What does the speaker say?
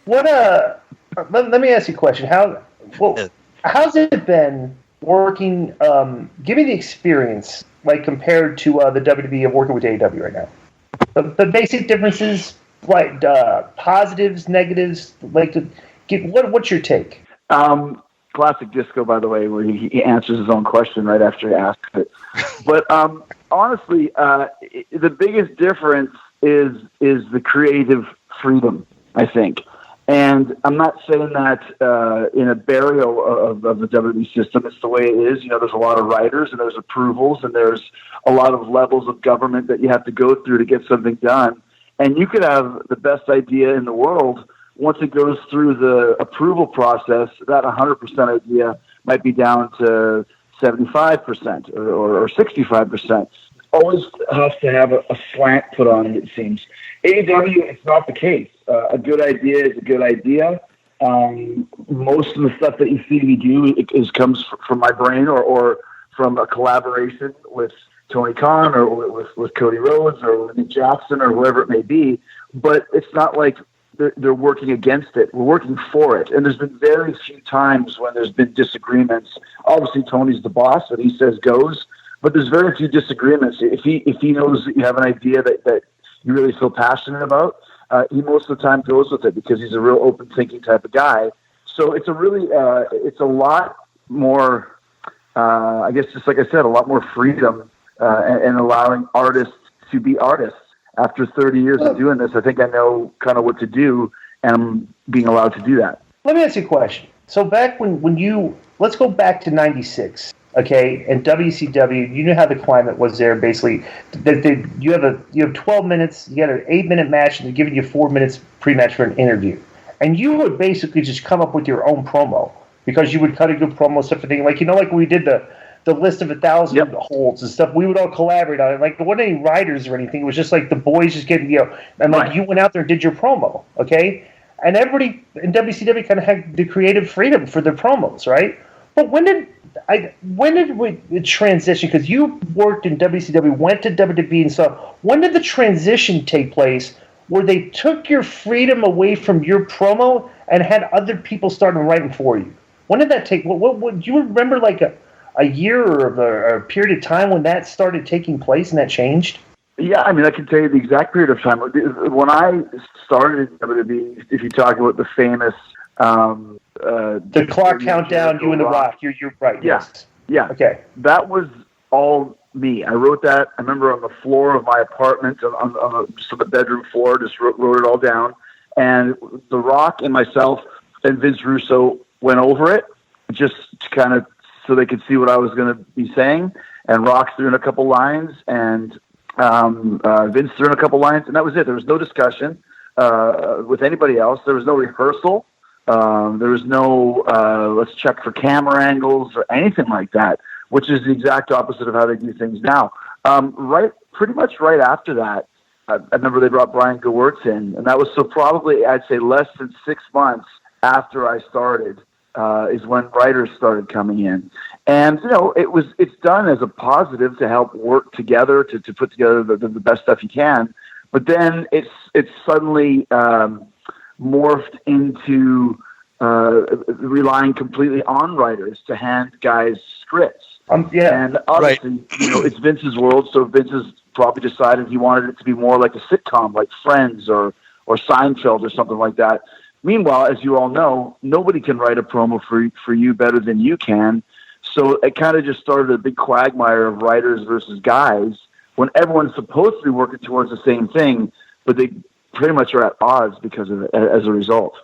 What let me ask you a question. How's it been working? Give me the experience, like compared to the WWE of working with AEW right now. The basic differences, like positives, negatives. Like to give what's your take? Classic Disco, by the way, where he answers his own question right after he asks it. But honestly, the biggest difference is the creative freedom, I think. And I'm not saying that in a burial of the WWE system. It's the way it is. There's a lot of writers and there's approvals and there's a lot of levels of government that you have to go through to get something done. And you could have the best idea in the world. Once it goes through the approval process, that 100% idea might be down to 75% or 65%. Always has to have a slant put on it, it seems. AEW, it's not the case. A good idea is a good idea. Most of the stuff that you see me do comes from my brain or from a collaboration with Tony Khan or with Cody Rhodes or Nick Jackson or whoever it may be. But it's not like they're working against it. We're working for it. And there's been very few times when there's been disagreements. Obviously, Tony's the boss. What he says goes. But there's very few disagreements. If he knows that you have an idea that you really feel passionate about, he most of the time goes with it because he's a real open thinking type of guy. So it's it's a lot more, I guess, just like I said, a lot more freedom and allowing artists to be artists. After 30 years of doing this, I think I know kind of what to do, and I'm being allowed to do that. Let me ask you a question. So back when let's go back to '96. Okay, and WCW, you knew how the climate was there. Basically, you have 12 minutes. You got an 8-minute match, and they're giving you 4 minutes pre-match for an interview. And you would basically just come up with your own promo because you would cut a good promo, stuff and thing. Like we did the list of 1,000 holds and stuff. We would all collaborate on it. Like there weren't any writers or anything. It was just like the boys just getting and like you went out there and did your promo. Okay, and everybody in WCW kind of had the creative freedom for their promos, right? But when did it transition? Because you worked in WCW, went to WWE and stuff. When did the transition take place where they took your freedom away from your promo and had other people starting writing for you? When did that take? What do you remember? Like a year or a period of time when that started taking place and that changed? Yeah, I mean, I can tell you the exact period of time. When I started in WWE, if you talk about the famous the clock countdown, you and the Rock. You're right. Yeah. Yes. Yeah. Okay. That was all me. I wrote that. I remember on the floor of my apartment, just on the bedroom floor, just wrote it all down. And the Rock and myself and Vince Russo went over it just to kind of so they could see what I was going to be saying. And Rock threw in a couple lines, and Vince threw in a couple lines, and that was it. There was no discussion with anybody else. There was no rehearsal. There was no let's check for camera angles or anything like that, which is the exact opposite of how they do things now. Pretty much right after that, I remember they brought Brian Gewirtz in, and that was so probably I'd say less than 6 months after I started is when writers started coming in, and it's done as a positive to help work together to put together the best stuff you can, but then it's suddenly morphed into relying completely on writers to hand guys scripts. And obviously, it's Vince's world, so Vince has probably decided he wanted it to be more like a sitcom, like Friends or Seinfeld or something like that. Meanwhile, as you all know, nobody can write a promo for you better than you can. So it kind of just started a big quagmire of writers versus guys when everyone's supposed to be working towards the same thing, but they pretty much are at odds because of it as a result.